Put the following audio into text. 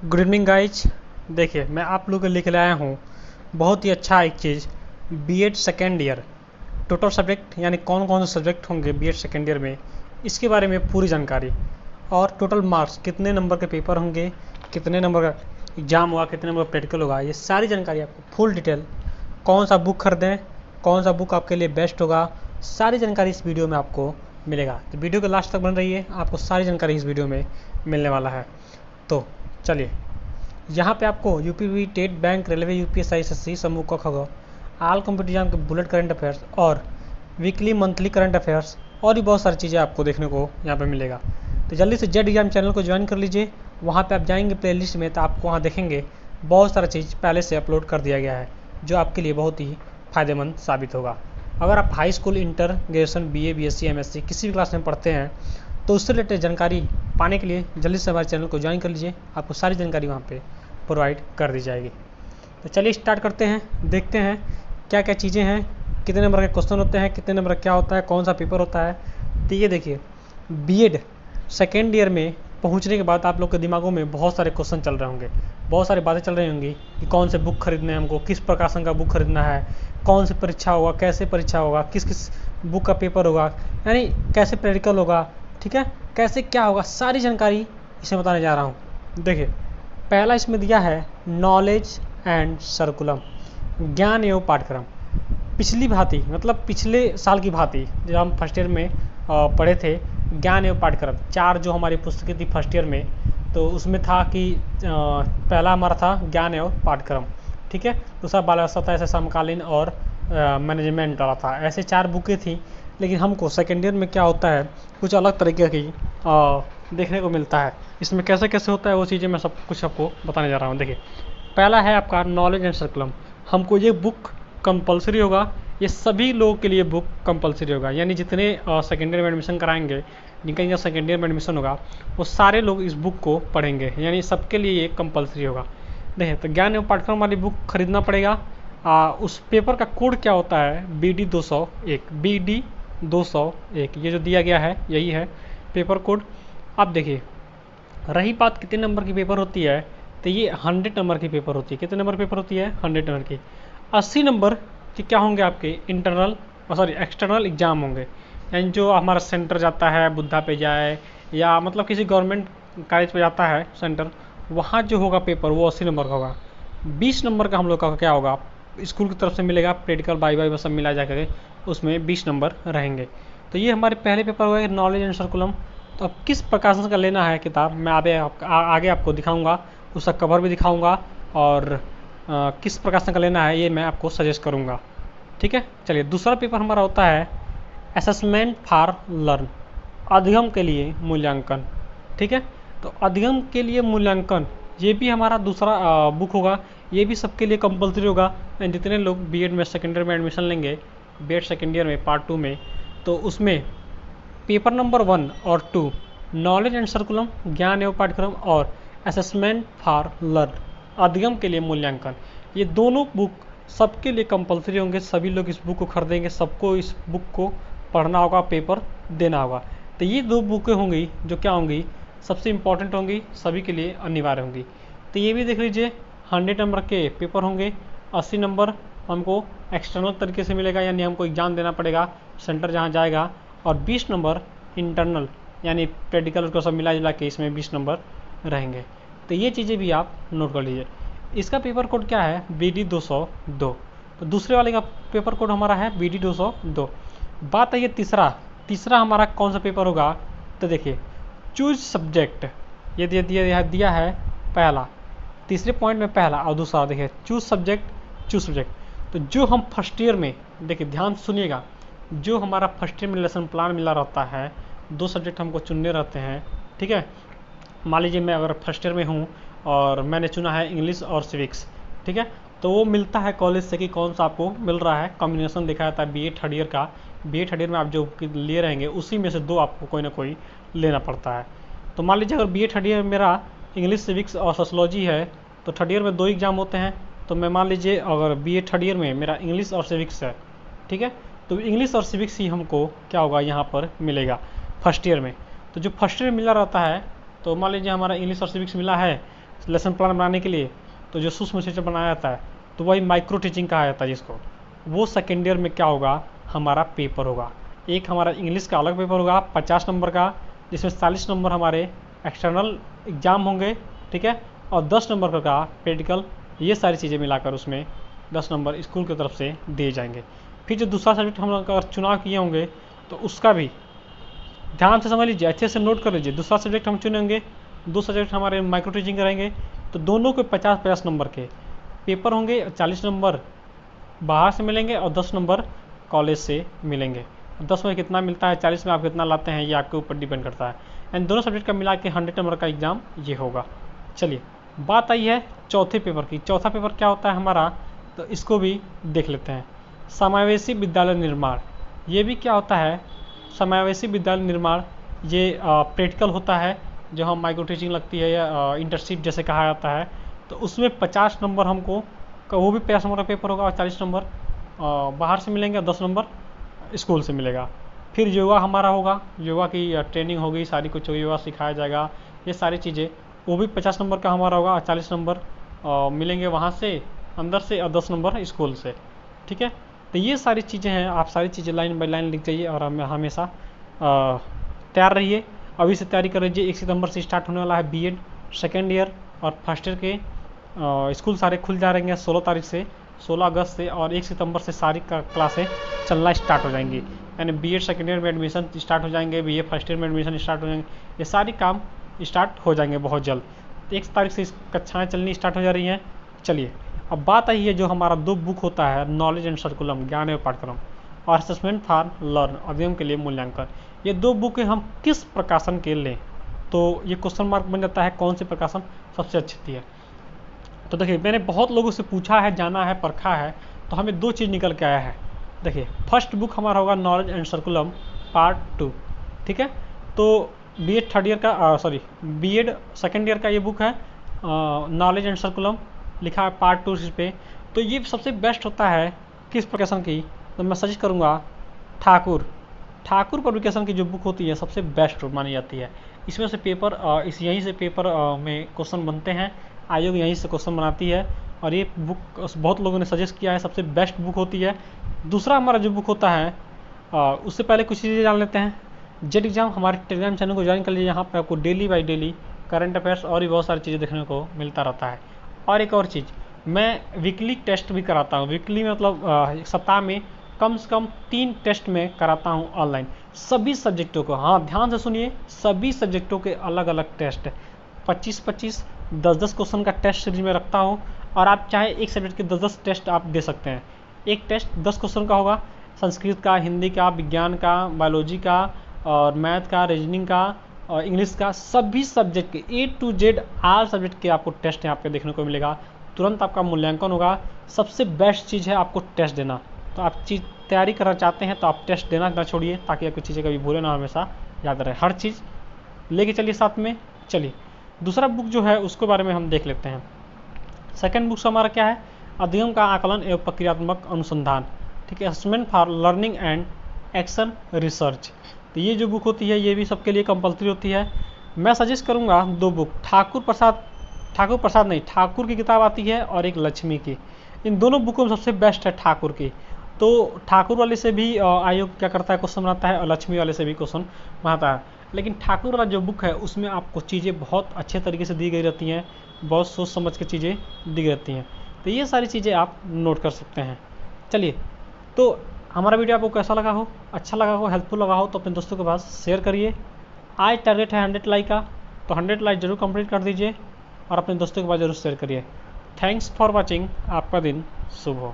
Good evening guys. देखिए मैं आप लोगों को लेकर आया हूँ बहुत ही अच्छा एक चीज़, BEd second year total subject यानी कौन कौन से सब्जेक्ट होंगे बीएड सेकेंड ईयर में, इसके बारे में पूरी जानकारी। और टोटल मार्क्स कितने नंबर के पेपर होंगे, कितने नंबर का एग्ज़ाम होगा, कितने नंबर का प्रैक्टिकल होगा, ये सारी जानकारी आपको फुल डिटेल। कौन सा बुक खरीदें, कौन सा बुक आपके लिए बेस्ट होगा, सारी जानकारी इस वीडियो में आपको मिलेगा। तो वीडियो के लास्ट तक बन रही है, आपको सारी जानकारी इस वीडियो में मिलने वाला है। तो चलिए, यहाँ पे आपको UPV, TET, bank, railway, UPSC, SSC, समूह क ख ऑल कॉम्पिटिटिव एग्जाम के बुलेट करंट अफेयर्स और वीकली मंथली करंट अफेयर्स और भी बहुत सारी चीज़ें आपको देखने को यहाँ पे मिलेगा। तो जल्दी से जेड एग्जाम चैनल को ज्वाइन कर लीजिए। वहाँ पे आप जाएंगे प्लेलिस्ट में तो आपको वहाँ देखेंगे बहुत सारा चीज़ पहले से अपलोड कर दिया गया है, जो आपके लिए बहुत ही फ़ायदेमंद साबित होगा। अगर आप high school, inter, graduation, BA, BSc, MSc किसी भी क्लास में पढ़ते हैं तो उससे रिलेटेड जानकारी पाने के लिए जल्दी से हमारे चैनल को ज्वाइन कर लीजिए। आपको सारी जानकारी वहाँ पे प्रोवाइड कर दी जाएगी। तो चलिए स्टार्ट करते हैं, देखते हैं क्या क्या चीज़ें हैं, कितने नंबर के क्वेश्चन होते हैं, कितने नंबर का क्या होता है, कौन सा पेपर होता है। तो ये देखिए, बीएड सेकेंड ईयर में पहुंचने के बाद आप लोग के दिमागों में बहुत सारे क्वेश्चन चल रहे होंगे, बहुत सारी बातें चल रही होंगी कि कौन से बुक खरीदने हैं हमको, किस प्रकाशन का बुक खरीदना है, कौन सी परीक्षा होगा, कैसे परीक्षा होगा, किस किस बुक का पेपर होगा, यानी कैसे प्रैक्टिकल होगा, ठीक है, कैसे क्या होगा, सारी जानकारी इसे बताने जा रहा हूँ। देखिए, पहला इसमें दिया है नॉलेज एंड सर्कुलम, ज्ञान एवं पाठ्यक्रम। पिछली भांति मतलब पिछले साल की भांति जब हम फर्स्ट ईयर में पढ़े थे, ज्ञान एवं पाठ्यक्रम चार जो हमारी पुस्तकें थी फर्स्ट ईयर में, तो उसमें था कि पहला हमारा था ज्ञान एवं पाठ्यक्रम, ठीक है, दूसरा बाल व्यवस्था था, ऐसे समकालीन और मैनेजमेंट वाला था, ऐसे चार बुकें थी। लेकिन हमको सेकेंड ईयर में क्या होता है, कुछ अलग तरीके की देखने को मिलता है। इसमें कैसे कैसे होता है वो चीज़ें मैं सब कुछ आपको बताने जा रहा हूँ। देखिए, पहला है आपका नॉलेज एंड सर्कुलम। हमको ये बुक कंपलसरी होगा, ये सभी लोगों के लिए बुक कंपलसरी होगा, यानी जितने सेकेंड ईयर में एडमिशन कराएंगे, जिनका सेकेंड ईयर में एडमिशन होगा, वो सारे लोग इस बुक को पढ़ेंगे, यानी सबके लिए ये कंपलसरी होगा। देखिए, तो ज्ञान एवं पाठ्यक्रम वाली बुक खरीदना पड़ेगा। उस पेपर का कोड क्या होता है, BD 201, BD 201 ये जो दिया गया है यही है पेपर कोड। अब देखिए, रही बात कितने नंबर की पेपर होती है, तो ये 100 नंबर की पेपर होती है। कितने नंबर पेपर होती है, 100 नंबर की। 80 नंबर के क्या होंगे आपके इंटरनल एक्सटर्नल एग्जाम होंगे, यानी जो हमारा सेंटर जाता है, बुद्धा पे जाए या मतलब किसी गवर्नमेंट कॉलेज पे जाता है सेंटर, वहाँ जो होगा पेपर वो 80 नंबर का होगा। 20 नंबर का हम लोग का क्या होगा, स्कूल की तरफ से मिलेगा, प्रैक्टिकल बाई बाई सब मिला जा करके उसमें 20 नंबर रहेंगे। तो ये हमारे पहले पेपर हुए नॉलेज एंड सर्कुलम। तो अब किस प्रकाशन का लेना है किताब, मैं आगे आपको दिखाऊंगा, उसका कवर भी दिखाऊंगा और किस प्रकाशन का लेना है ये मैं आपको सजेस्ट करूंगा, ठीक है। चलिए, दूसरा पेपर हमारा होता है असेसमेंट फॉर लर्न, अधिगम के लिए मूल्यांकन, ठीक है। तो अधिगम के लिए मूल्यांकन ये भी हमारा दूसरा बुक होगा, ये भी सबके लिए कंपलसरी होगा। जितने लोग बीएड में सेकेंड ईयर में एडमिशन लेंगे, बीएड सेकेंड ईयर में पार्ट 2 में, तो उसमें पेपर नंबर 1 और 2 नॉलेज एंड सर्कुलम, ज्ञान एवं पाठ्यक्रम और असेसमेंट फॉर लर्न, अधिगम के लिए मूल्यांकन, ये दोनों बुक सबके लिए कंपलसरी होंगे। सभी लोग इस बुक को खरीदेंगे, सबको इस बुक को पढ़ना होगा, पेपर देना होगा। तो ये दो बुकें होंगी जो क्या होंगी, सबसे इम्पॉर्टेंट होंगी, सभी के लिए अनिवार्य होंगी। तो ये भी देख लीजिए, 100 नंबर के पेपर होंगे, 80 नंबर हमको एक्सटर्नल तरीके से मिलेगा, यानी हमको एग्ज़ाम देना पड़ेगा सेंटर जहाँ जाएगा, और 20 नंबर इंटरनल यानी प्रैक्टिकल को सब मिला जुला के इसमें 20 नंबर रहेंगे। तो ये चीज़ें भी आप नोट कर लीजिए। इसका पेपर कोड क्या है, BD 202। तो दूसरे वाले का पेपर कोड हमारा है BD 202। बात है ये तीसरा हमारा कौन सा पेपर होगा, तो देखिए, चूज सब्जेक्ट, ये दिया है पहला, तीसरे पॉइंट में पहला और दूसरा देखिए चूज सब्जेक्ट। तो जो हम फर्स्ट ईयर में, देखिए ध्यान सुनिएगा, जो हमारा फर्स्ट ईयर में लेसन प्लान मिला रहता है, 2 सब्जेक्ट हमको चुनने रहते हैं, ठीक है। मान लीजिए मैं अगर फर्स्ट ईयर में हूँ और मैंने चुना है इंग्लिश और सिविक्स, ठीक है, तो वो मिलता है कॉलेज से कि कौन सा आपको मिल रहा है, कॉम्बिनेशन दिखाया जाता है BA थर्ड ईयर का। BA थर्ड ईयर में आप जो लिए रहेंगे उसी में से 2 आपको कोई ना कोई लेना पड़ता है। तो मान लीजिए अगर BA थर्ड ईयर में मेरा इंग्लिश, सिविक्स और सोशलॉजी है, तो थर्ड ईयर में 2 एग्जाम होते हैं। तो मैं मान लीजिए अगर BA थर्ड ईयर में मेरा इंग्लिश और सिविक्स है, ठीक है, तो इंग्लिश और सिविक्स ही हमको क्या होगा यहाँ पर मिलेगा फर्स्ट ईयर में। तो जो फर्स्ट ईयर मिला रहता है, तो मान लीजिए हमारा इंग्लिश और सिविक्स मिला है, लेसन प्लान बनाने के लिए, तो जो सूक्ष्म शिक्षण बनाया जाता है तो वही माइक्रो टीचिंग कहा जाता है जिसको। वो सेकेंड ईयर में क्या होगा, हमारा पेपर होगा। एक हमारा इंग्लिश का अलग पेपर होगा 50 नंबर का, जिसमें 40 नंबर हमारे एक्सटर्नल एग्जाम होंगे, ठीक है, और 10 नंबर का प्रैक्टिकल। ये सारी चीज़ें मिलाकर उसमें 10 नंबर स्कूल की तरफ से दिए जाएंगे। फिर जो दूसरा सब्जेक्ट हम लोग अगर चुनाव किए होंगे तो उसका भी ध्यान से समझ लीजिए, अच्छे से नोट कर लीजिए। दूसरा सब्जेक्ट हम चुनेंगे, दो सब्जेक्ट हमारे माइक्रो टीचिंग रहेंगे, तो दोनों के 50-50 नंबर के पेपर होंगे। 40 नंबर बाहर से मिलेंगे और 10 नंबर कॉलेज से मिलेंगे। 10 में कितना मिलता है, 40 में आप कितना लाते हैं, ये आपके ऊपर डिपेंड करता है। एंड दोनों सब्जेक्ट का मिला के 100 नंबर का एग्ज़ाम ये होगा। चलिए बात आई है चौथे पेपर की। चौथा पेपर क्या होता है हमारा, तो इसको भी देख लेते हैं। समावेशी विद्यालय निर्माण, ये भी क्या होता है, समावेशी विद्यालय निर्माण ये प्रैक्टिकल होता है, जो हम माइक्रो टीचिंग लगती है या इंटर्नशिप जैसे कहा जाता है। तो उसमें 50 नंबर हमको, वो भी 50 नंबर का पेपर होगा और 40 नंबर बाहर से मिलेंगे और 10 नंबर स्कूल से मिलेगा। फिर योगा हमारा होगा, योगा की ट्रेनिंग होगी, सारी कुछ योगा सिखाया जाएगा, ये सारी चीज़ें, वो भी 50 नंबर का हमारा होगा और 40 नंबर मिलेंगे वहाँ से अंदर से और 10 नंबर स्कूल से, ठीक है। तो ये सारी चीज़ें हैं, आप सारी चीज़ें लाइन बाय लाइन लिख जाइए और हमेशा तैयार रहिए। अभी से तैयारी कर लीजिए। 1 सितंबर से स्टार्ट होने वाला है बीएड सेकेंड ईयर, और फर्स्ट ईयर के स्कूल सारे खुल जा रहेंगे 16 तारीख से, 16 अगस्त से, और 1 सितंबर से सारी क्लासें चलना स्टार्ट हो जाएंगी। यानी बीएड सेकेंड ईयर में एडमिशन स्टार्ट हो जाएंगे, बीए फर्स्ट ईयर में एडमिशन स्टार्ट हो जाएंगे, ये सारी काम स्टार्ट हो जाएंगे बहुत जल्द। 1 तारीख से कक्षाएँ चलनी स्टार्ट हो जा रही हैं। चलिए अब बात आई है जो हमारा 2 बुक होता है, नॉलेज एंड सर्कुलम ज्ञान एवं पाठ्यक्रम और असेसमेंट फॉर लर्न अध्ययन के लिए मूल्यांकन। ये 2 बुकें हम किस प्रकाशन के लें, तो ये क्वेश्चन मार्क बन जाता है, कौन सी प्रकाशन सबसे अच्छी थी है। तो देखिए मैंने बहुत लोगों से पूछा है, जाना है, परखा है, तो हमें 2 चीज़ निकल के आया है। देखिए फर्स्ट बुक हमारा होगा नॉलेज एंड सर्कुलम पार्ट 2, ठीक है। तो बीएड थर्ड ईयर का बीएड सेकेंड ईयर का ये बुक है, नॉलेज एंड सर्कुलम लिखा है पार्ट 2 इस पे। तो ये सबसे बेस्ट होता है किस प्रकाशन की, तो मैं सजेस्ट करूँगा ठाकुर पब्लिकेशन की जो बुक होती है सबसे बेस्ट मानी जाती है। इसमें से पेपर यहीं से पेपर में क्वेश्चन बनते हैं, आयोग यहीं से क्वेश्चन बनाती है, और ये बुक बहुत लोगों ने सजेस्ट किया है, सबसे बेस्ट बुक होती है। दूसरा हमारा जो बुक होता है, उससे पहले कुछ चीज़ें जान लेते हैं। जेट एग्जाम हमारे टेलीग्राम चैनल को ज्वाइन कर लीजिए, यहाँ पर आपको daily by daily current affairs और भी बहुत सारी चीज़ें देखने को मिलता रहता है। और एक और चीज़, मैं वीकली टेस्ट भी कराता हूँ। वीकली मतलब सप्ताह में कम से कम 3 टेस्ट में कराता हूँ ऑनलाइन, सभी सब्जेक्टों को। हाँ ध्यान से सुनिए, सभी सब्जेक्टों के अलग अलग टेस्ट, 25-25, 10-10 क्वेश्चन का टेस्ट सीरीज में रखता हूँ। और आप चाहे एक सब्जेक्ट के 10-10 टेस्ट आप दे सकते हैं। एक टेस्ट 10 क्वेश्चन का होगा, संस्कृत का, हिंदी का, विज्ञान का, बायोलॉजी का, और मैथ का, रीजनिंग का, और इंग्लिश का, सभी सब्जेक्ट के A to Z all subject के आपको टेस्ट यहाँ पे देखने को मिलेगा। तुरंत आपका मूल्यांकन होगा। सबसे बेस्ट चीज़ है आपको टेस्ट देना। तो आप चीज़ तैयारी करना चाहते हैं तो आप टेस्ट देना ना छोड़िए, ताकि आपकी चीज़ें कभी भूले ना, हमेशा याद रहे। हर चीज़ लेके चलिए साथ में। चलिए दूसरा बुक जो है उसके बारे में हम देख लेते हैं। सेकेंड बुक हमारा क्या है, अध्ययन का आकलन एवं प्रक्रियात्मक अनुसंधान, ठीक है, assessment for learning and action research. तो ये जो बुक होती है ये भी सबके लिए कंपलसरी होती है। मैं सजेस्ट करूँगा 2 बुक, ठाकुर की किताब आती है और एक लक्ष्मी की। इन दोनों बुकों में सबसे बेस्ट है ठाकुर की। तो ठाकुर वाले से भी आयोग क्या करता है, क्वेश्चन बनाता है, और लक्ष्मी वाले से भी क्वेश्चन बनाता है। लेकिन ठाकुर वाला जो बुक है उसमें आपको चीज़ें बहुत अच्छे तरीके से दी गई रहती हैं, बहुत सोच समझ के चीज़ें दी गई रहती हैं। तो ये सारी चीज़ें आप नोट कर सकते हैं। चलिए, तो हमारा वीडियो आपको कैसा लगा हो, अच्छा लगा हो, हेल्पफुल लगा हो, तो अपने दोस्तों के पास शेयर करिए। आज टारगेट है 100 लाइक का, तो 100 लाइक जरूर कंप्लीट कर दीजिए और अपने दोस्तों के पास जरूर शेयर करिए। Thanks for watching. आपका दिन शुभ हो।